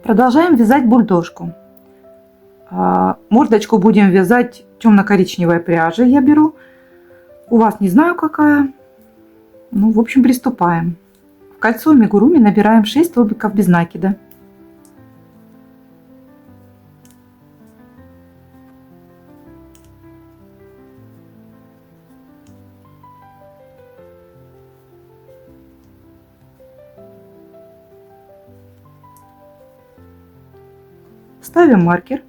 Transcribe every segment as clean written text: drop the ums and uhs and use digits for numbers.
Продолжаем вязать бульдожку. Мордочку будем вязать темно-коричневой пряжей, я беру. У вас не знаю какая. Ну, в общем, приступаем. В кольцо амигуруми набираем 6 столбиков без накида. Ставим маркер.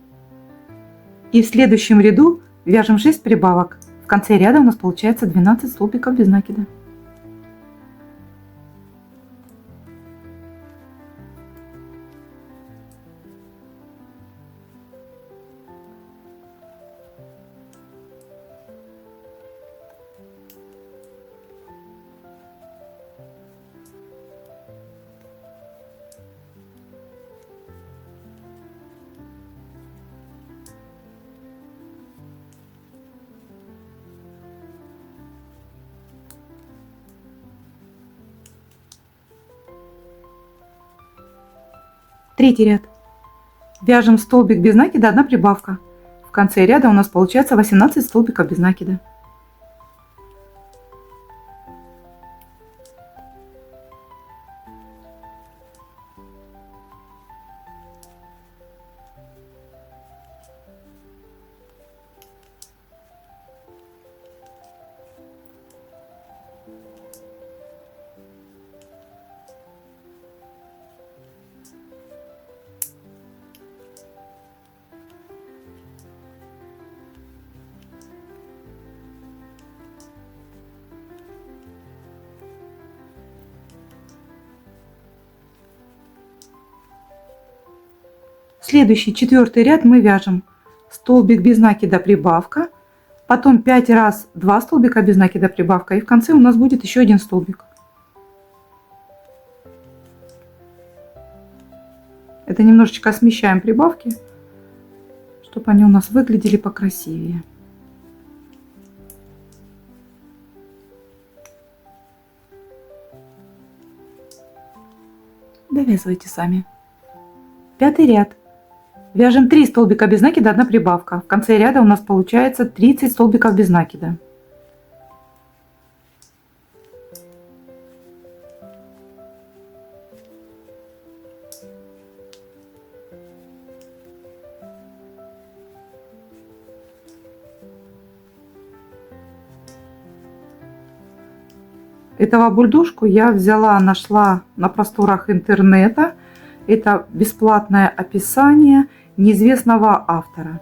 И в следующем ряду вяжем 6 прибавок. В конце ряда у нас получается 12 столбиков без накида. Третий ряд. Вяжем столбик без накида, 1 прибавка. В конце ряда у нас получается 18 столбиков без накида. Следующий 4-й ряд мы вяжем столбик без накида прибавка, потом 5 раз 2 столбика без накида прибавка, и в конце у нас будет еще 1 столбик. Это немножечко смещаем прибавки, чтобы они у нас выглядели покрасивее. Довязывайте сами. 5-й ряд. Вяжем 3 столбика без накида, 1 прибавка. В конце ряда у нас получается 30 столбиков без накида. Этого бульдожку я нашла на просторах интернета. Это бесплатное описание неизвестного автора.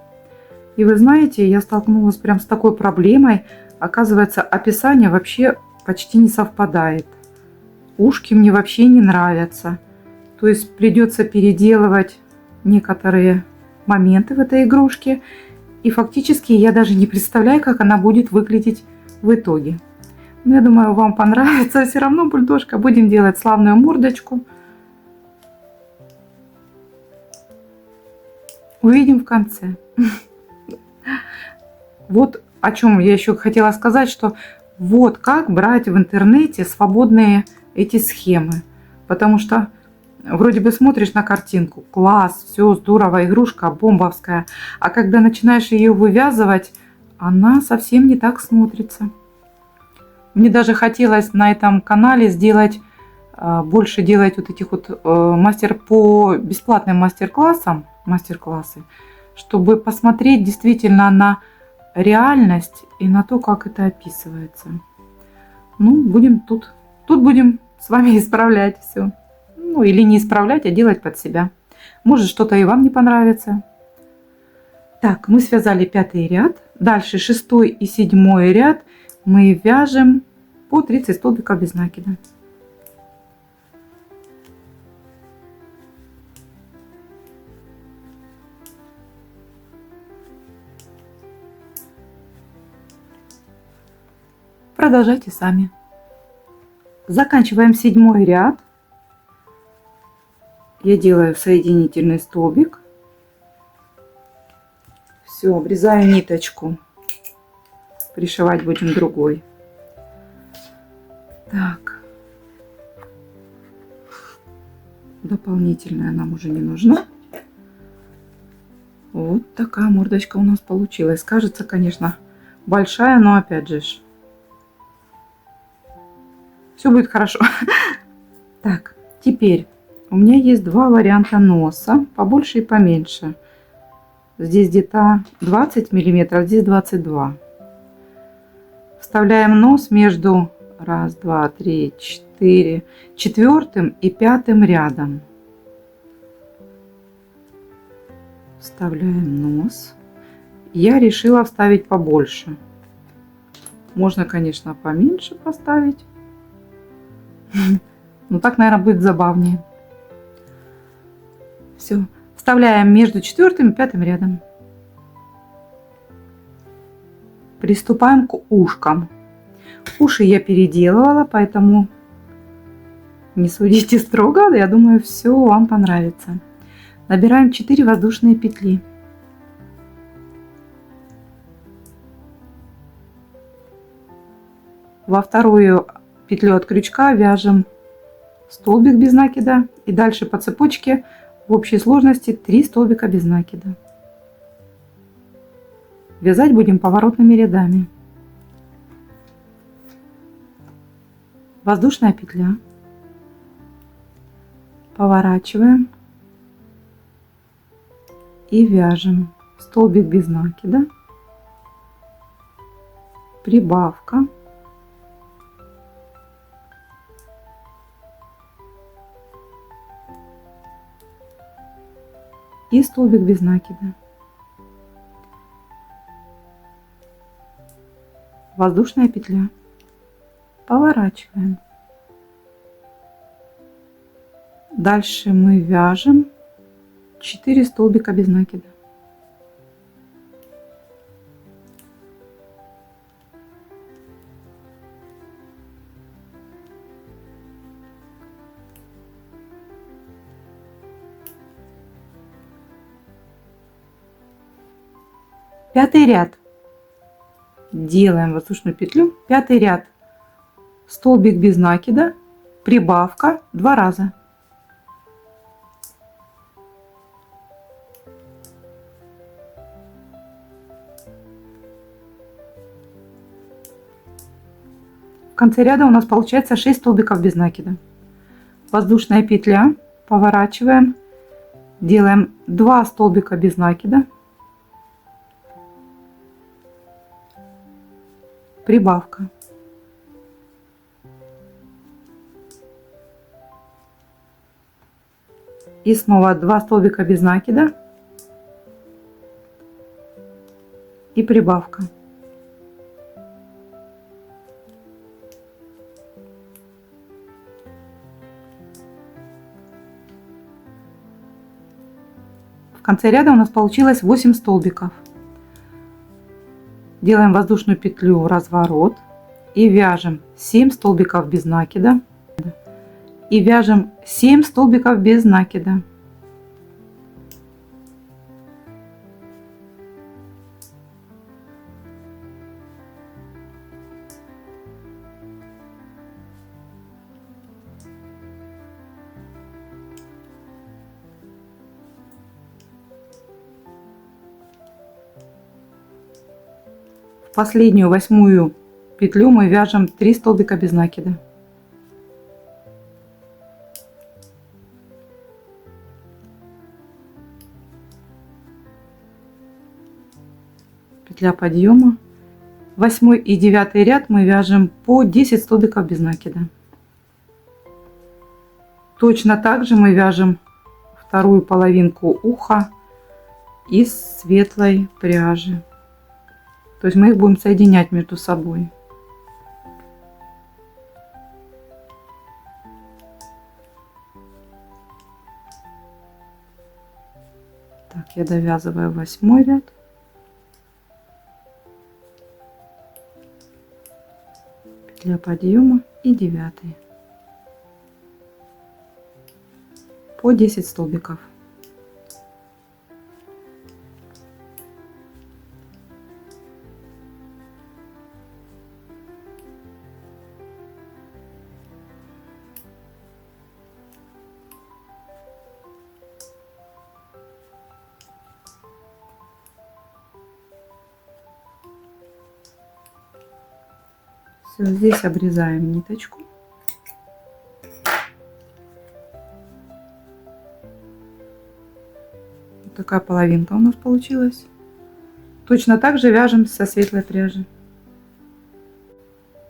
И вы знаете, я столкнулась прям с такой проблемой. Оказывается, описание вообще почти не совпадает. Ушки мне вообще не нравятся. То есть придется переделывать некоторые моменты в этой игрушке. И фактически я даже не представляю, как она будет выглядеть в итоге. Но я думаю, вам понравится. Все равно бульдожка. Будем делать славную мордочку. Увидим в конце. Вот о чем я еще хотела сказать, что вот как брать в интернете свободные эти схемы. Потому что вроде бы смотришь на картинку, класс, все здорово, игрушка бомбовская. А когда начинаешь ее вывязывать, она совсем не так смотрится. Мне даже хотелось на этом канале больше делать вот этих вот по бесплатным мастер-классы, чтобы посмотреть действительно на реальность и на то, как это описывается. Ну, будем тут будем с вами исправлять все. Ну, или не исправлять, а делать под себя. Может, что-то и вам не понравится. Так, мы связали 5-й ряд. Дальше 6-й и 7-й ряд мы вяжем по 30 столбиков без накида. Продолжайте сами. Заканчиваем 7-й ряд. Я делаю соединительный столбик. Все, обрезаю ниточку. Пришивать будем другой. Так. Дополнительная нам уже не нужна. Вот такая мордочка у нас получилась. Кажется, конечно, большая, но опять же, все будет хорошо. Так, теперь у меня есть два варианта носа, побольше и поменьше. Здесь где-то 20 миллиметров, здесь 22. Вставляем нос между раз, два, три, четыре, четвертым и пятым рядом. Вставляем нос. Я решила вставить побольше. Можно, конечно, поменьше поставить. Но так, наверное, будет забавнее. Все. Вставляем между четвертым и пятым рядом. Приступаем к ушкам. Уши я переделывала, поэтому не судите строго. Я думаю, все вам понравится. Набираем 4 воздушные петли. Во вторую петлю от крючка вяжем столбик без накида. И дальше по цепочке в общей сложности 3 столбика без накида. Вязать будем поворотными рядами. Воздушная петля. Поворачиваем. И вяжем столбик без накида. Прибавка. И столбик без накида. Воздушная петля. Поворачиваем. Дальше мы вяжем 4 столбика без накида. Пятый ряд. Делаем воздушную петлю. Пятый ряд. Столбик без накида. Прибавка 2 раза. В конце ряда у нас получается 6 столбиков без накида. Воздушная петля. Поворачиваем. Делаем 2 столбика без накида. Прибавка. И снова 2 столбика без накида. И прибавка. В конце ряда у нас получилось 8 столбиков. Делаем воздушную петлю, разворот и вяжем 7 столбиков без накида. И вяжем 7 столбиков без накида. В последнюю 8-ю петлю мы вяжем 3 столбика без накида. Петля подъема. 8 и 9 ряд мы вяжем по 10 столбиков без накида. Точно так же мы вяжем вторую половинку уха из светлой пряжи. То есть мы их будем соединять между собой. Так, я довязываю 8 ряд. Петля подъема и 9. По 10 столбиков. Все, здесь обрезаем ниточку. Вот такая половинка у нас получилась. Точно так же вяжем со светлой пряжи.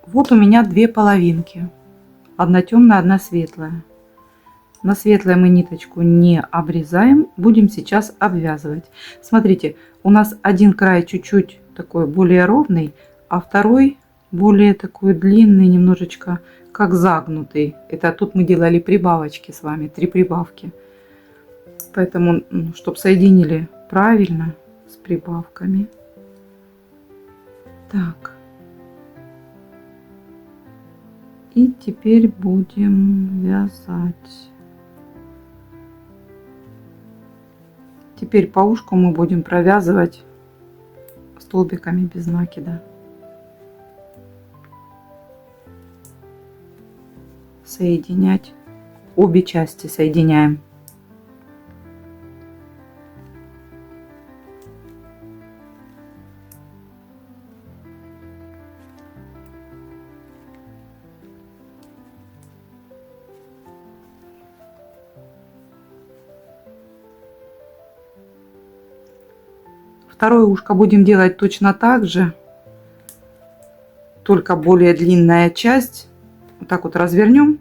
Вот у меня две половинки. Одна темная, одна светлая. На светлой мы ниточку не обрезаем. Будем сейчас обвязывать. Смотрите, у нас один край чуть-чуть такой более ровный, а второй более такой длинный, немножечко как загнутый. Это тут мы делали прибавочки с вами, 3 прибавки. Поэтому, чтобы соединили правильно с прибавками. Так. И теперь будем вязать. Теперь по ушку мы будем провязывать столбиками без накида. Соединять. Обе части соединяем. Второе ушко будем делать точно так же, только более длинная часть. Вот так вот развернем.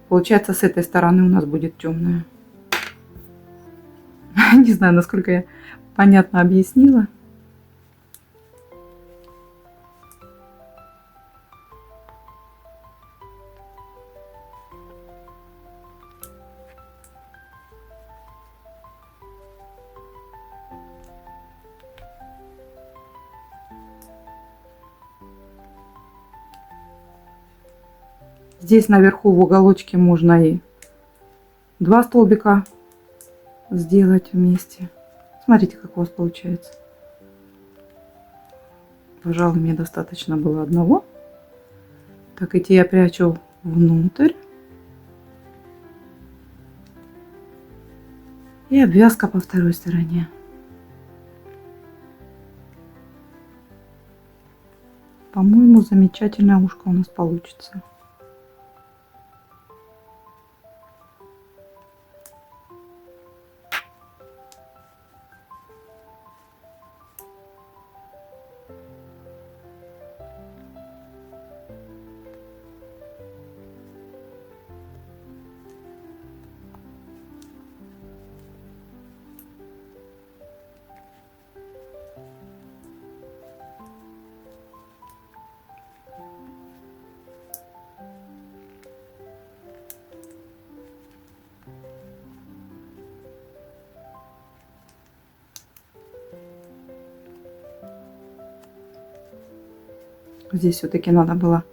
Получается, с этой стороны у нас будет темная. Не знаю, насколько я понятно объяснила. Здесь наверху в уголочке можно и 2 столбика сделать вместе. Смотрите, как у вас получается. Пожалуй, мне достаточно было одного. Так, эти я прячу внутрь. И обвязка по второй стороне. По-моему, замечательное ушко у нас получится. Здесь все-таки надо было.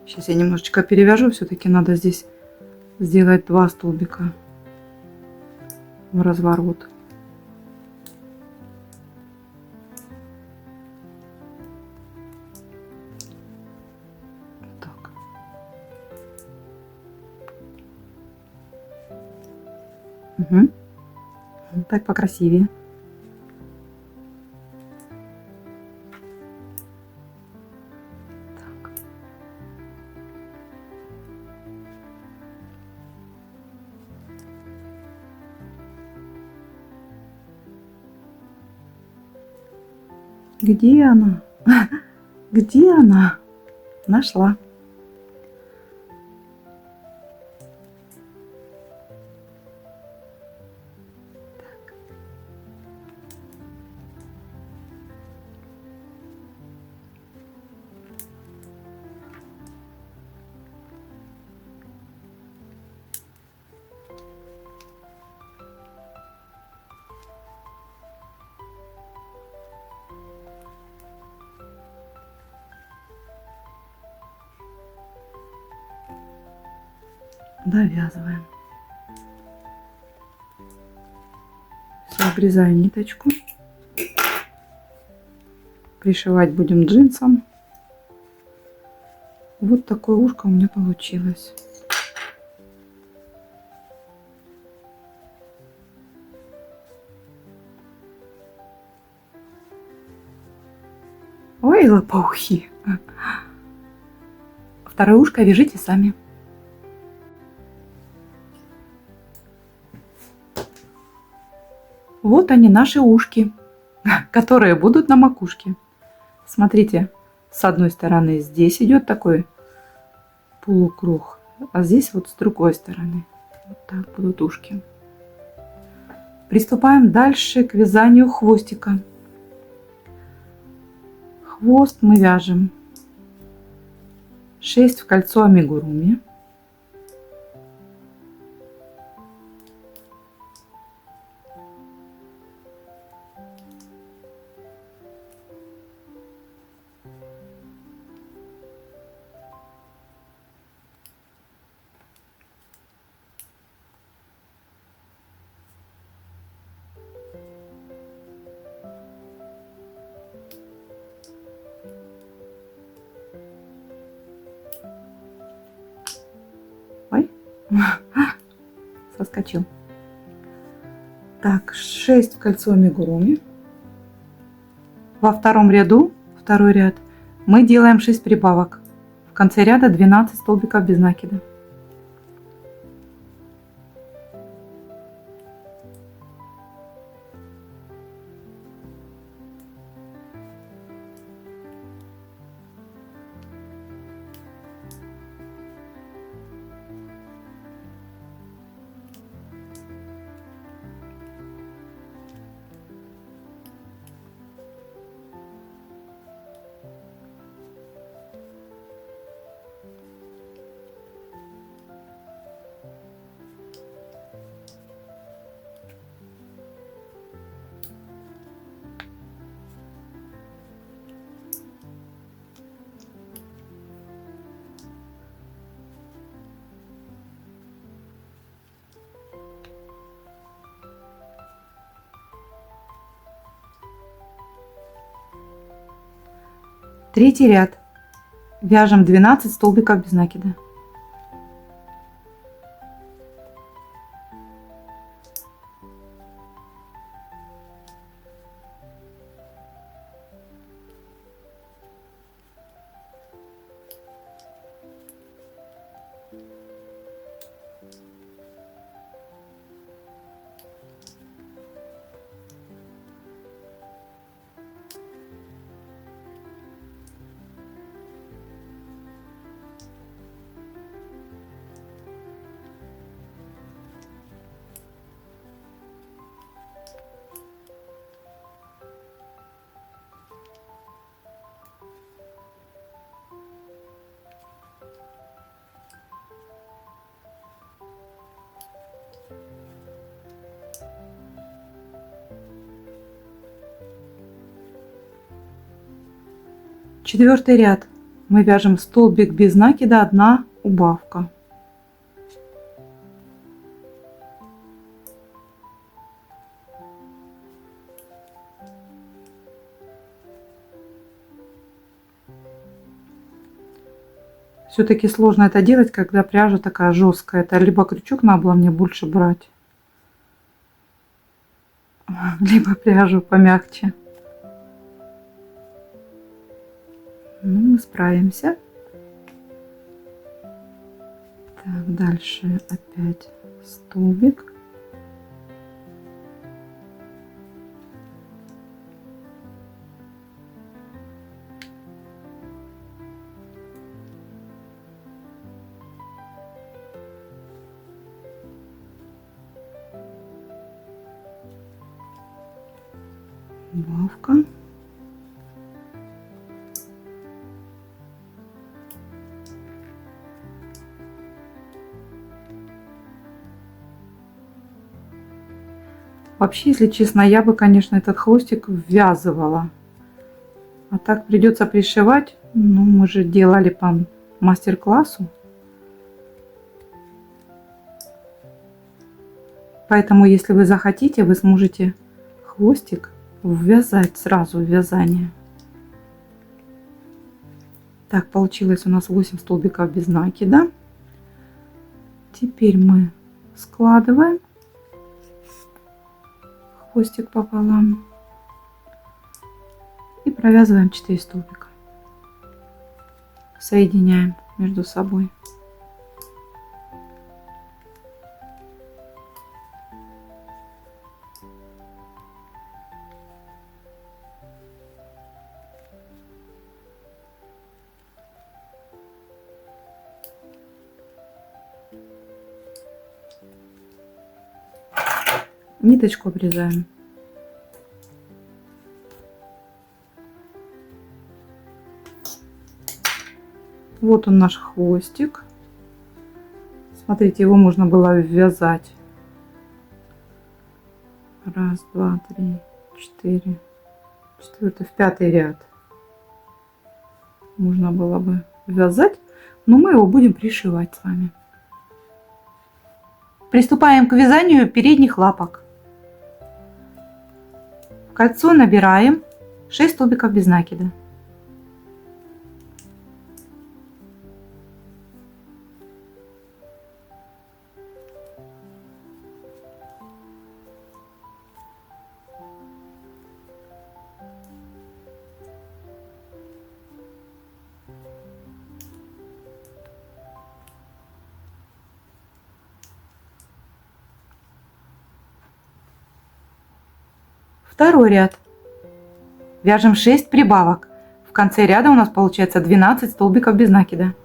Сейчас я немножечко перевяжу. Все-таки надо здесь сделать 2 столбика в разворот. Так. Угу. Так покрасивее. Где она? Где она? Нашла. Довязываем. Все, обрезаем ниточку. Пришивать будем джинсом. Вот такое ушко у меня получилось. Ой, говорила паухи. Второе ушко вяжите сами. Вот они, наши ушки, которые будут на макушке. Смотрите, с одной стороны здесь идет такой полукруг, а здесь вот с другой стороны. Вот так будут ушки. Приступаем дальше к вязанию хвостика. Хвост мы вяжем 6 в кольцо амигуруми. Ой, соскочил. Так, 6 в кольцо амигуруми. Во втором ряду, второй ряд, мы делаем 6 прибавок. В конце ряда 12 столбиков без накида. Третий ряд. Вяжем 12 столбиков без накида. Четвертый ряд. Мы вяжем столбик без накида, 1 убавка. Все-таки сложно это делать, когда пряжа такая жесткая. Это либо крючок надо было мне больше брать, либо пряжу помягче. Ну, мы справимся. Так, дальше опять столбик. Убавка. Вообще, если честно, я бы, конечно, этот хвостик ввязывала. А так придется пришивать. Ну, мы же делали по мастер-классу. Поэтому, если вы захотите, вы сможете хвостик ввязать сразу в вязание. Так, получилось у нас 8 столбиков без накида. Теперь мы складываем хвостик пополам и провязываем 4 столбика. соединяем между собой. Ниточку обрезаем. Вот он, наш хвостик. Смотрите, его можно было ввязать. Раз, два, три, четыре. Четвертый, в пятый ряд. Можно было бы вязать, но мы его будем пришивать с вами. Приступаем к вязанию передних лапок. В кольцо набираем 6 столбиков без накида. Второй ряд. Вяжем 6 прибавок. В конце ряда у нас получается 12 столбиков без накида.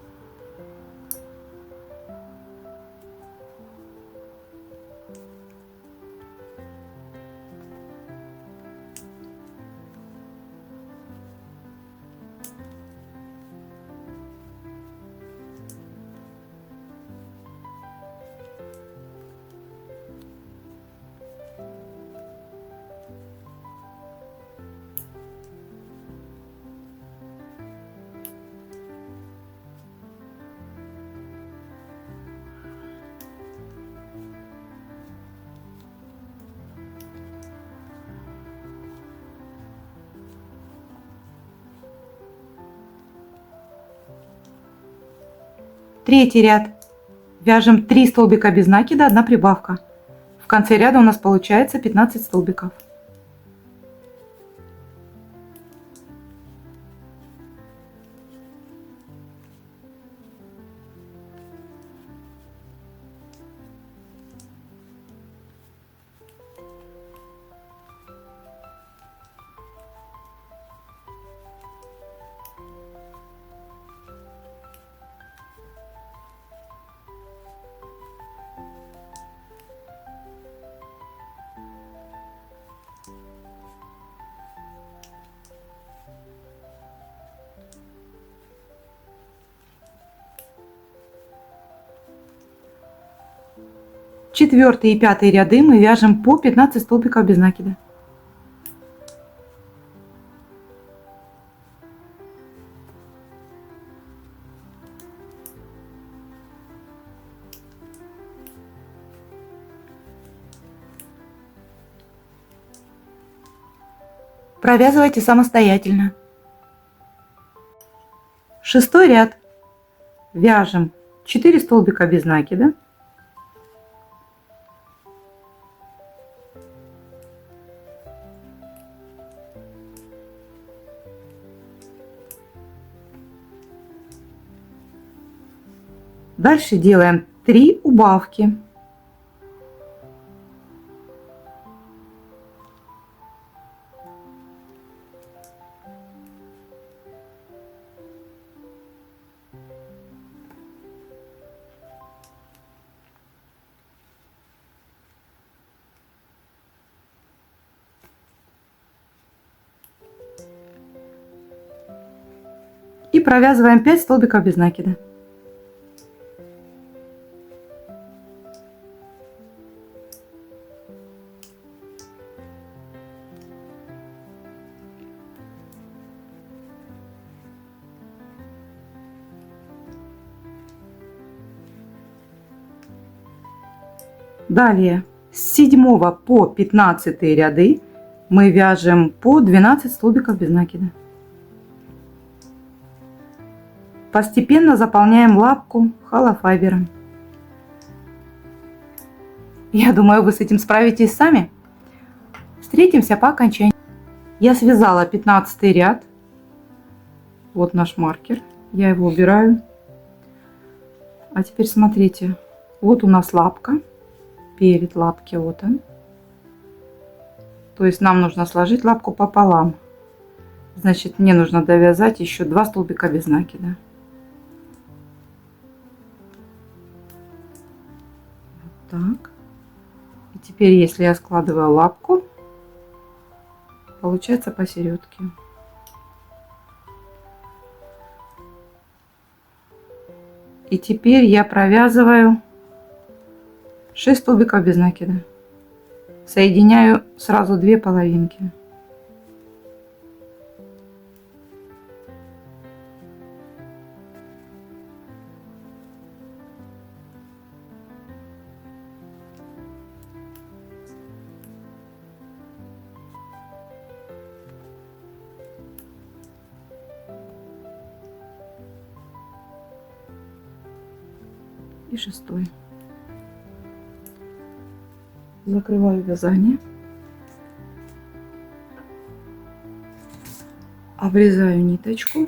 Третий ряд. Вяжем 3 столбика без накида, 1 прибавка. В конце ряда у нас получается 15 столбиков. Четвертый и пятый ряды мы вяжем по 15 столбиков без накида. Провязывайте самостоятельно. Шестой ряд. Вяжем 4 столбика без накида. Дальше делаем 3 убавки. И провязываем 5 столбиков без накида. Далее с 7 по 15 ряды мы вяжем по 12 столбиков без накида. Постепенно заполняем лапку холофайбером. Я думаю, вы с этим справитесь сами. Встретимся по окончании. Я связала 15 ряд. Вот наш маркер. Я его убираю. А теперь смотрите. Вот у нас лапка. Перед лапки вот он. То есть нам нужно сложить лапку пополам. Значит, мне нужно довязать еще 2 столбика без накида. Вот так. И теперь, если я складываю лапку, получается посередке. И теперь я провязываю 6 столбиков без накида. Соединяю сразу 2 половинки. И 6. Закрываю вязание. Обрезаю ниточку.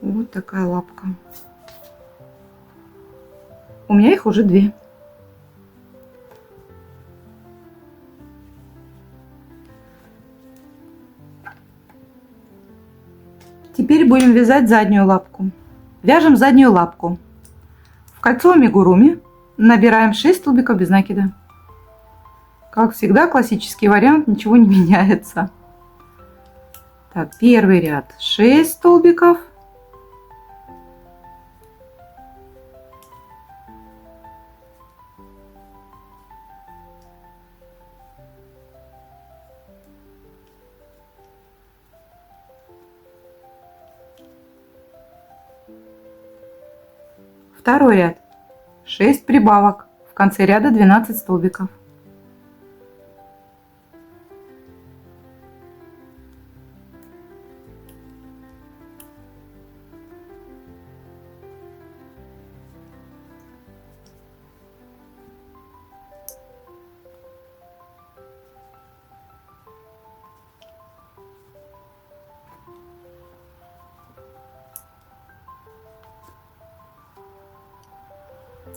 Вот такая лапка. У меня их уже 2. Теперь будем вязать заднюю лапку. Вяжем заднюю лапку. В кольцо амигуруми набираем 6 столбиков без накида. Как всегда, классический вариант, ничего не меняется. Так, первый ряд 6 столбиков. Второй ряд 6 прибавок. В конце ряда 12 столбиков.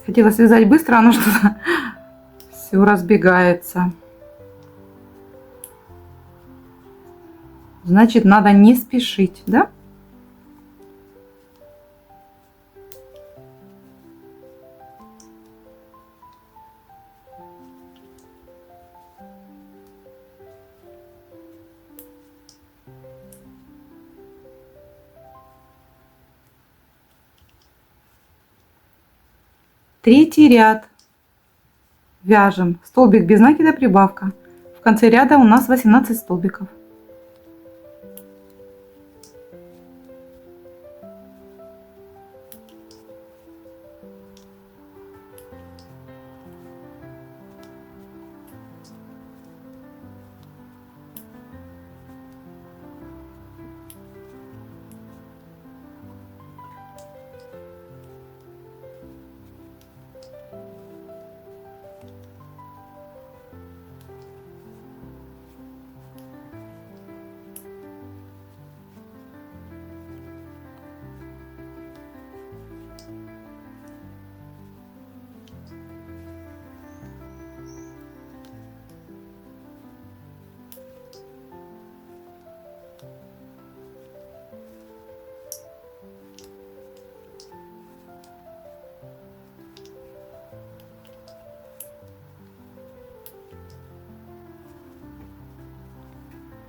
Хотела связать быстро, оно что-то все разбегается. Значит, надо не спешить, да? Третий ряд. Вяжем столбик без накида, прибавка. В конце ряда у нас 18 столбиков.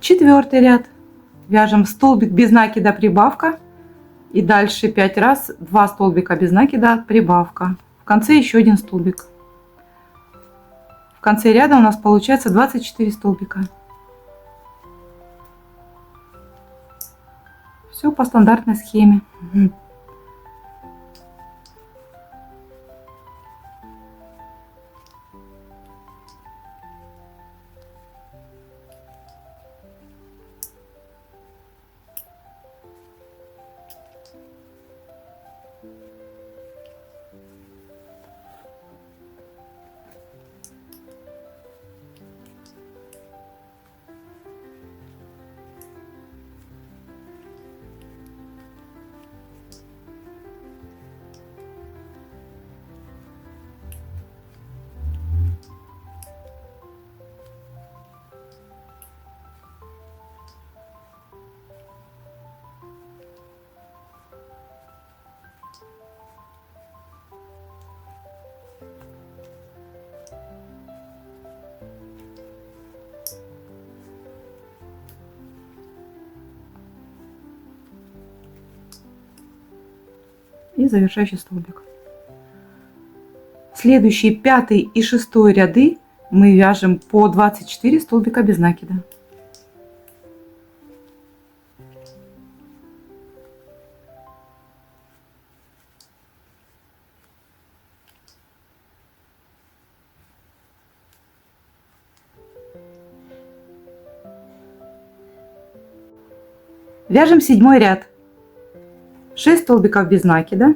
Четвертый ряд. Вяжем столбик без накида, прибавка. И дальше 5 раз 2 столбика без накида, прибавка. В конце еще 1 столбик. В конце ряда у нас получается 24 столбика. Все по стандартной схеме. и завершающий столбик. Следующие 5 и 6 ряды мы вяжем по 24 столбика без накида. Вяжем 7 ряд. 6 столбиков без накида.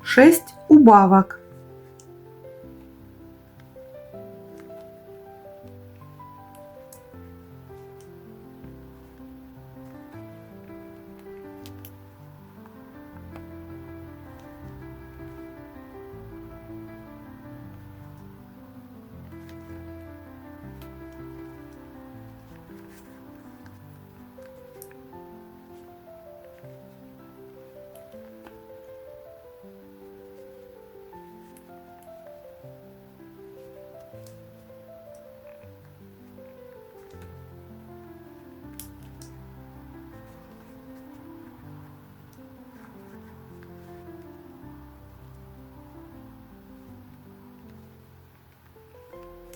Шесть убавок.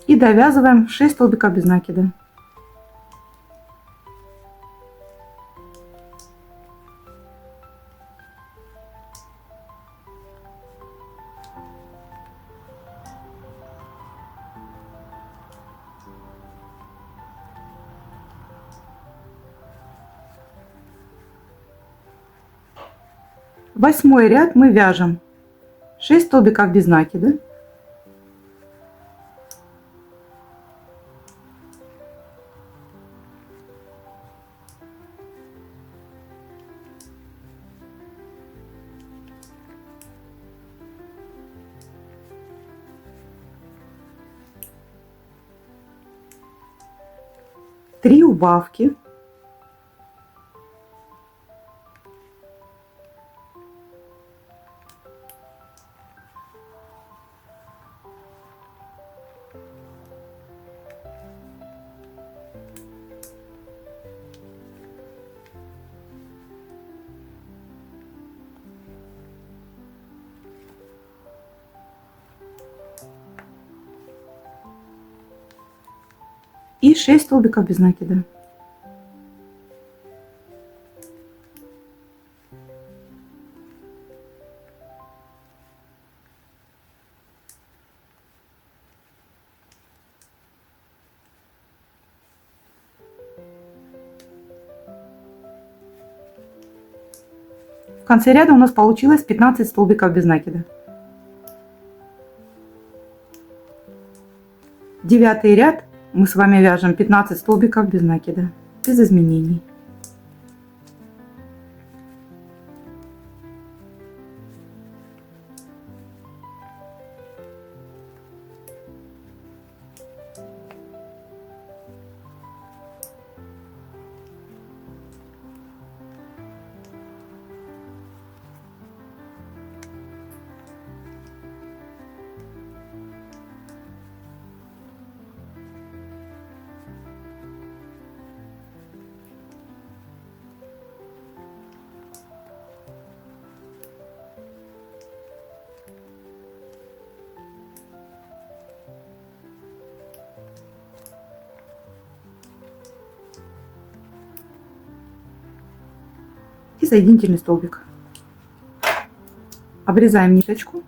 И довязываем 6 столбиков без накида. Восьмой ряд мы вяжем 6 столбиков без накида. Три убавки. И 6 столбиков без накида. В конце ряда у нас получилось 15 столбиков без накида. 9 ряд мы с вами вяжем 15 столбиков без накида, без изменений. И соединительный столбик. Обрезаем ниточку,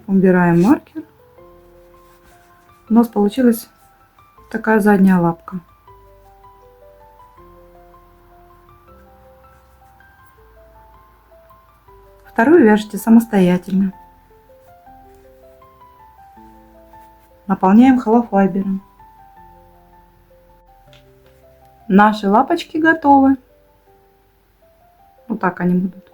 убираем маркер. У нас получилась такая задняя лапка. Вторую вяжете самостоятельно. Наполняем холофайбером. Наши лапочки готовы. Вот так они будут.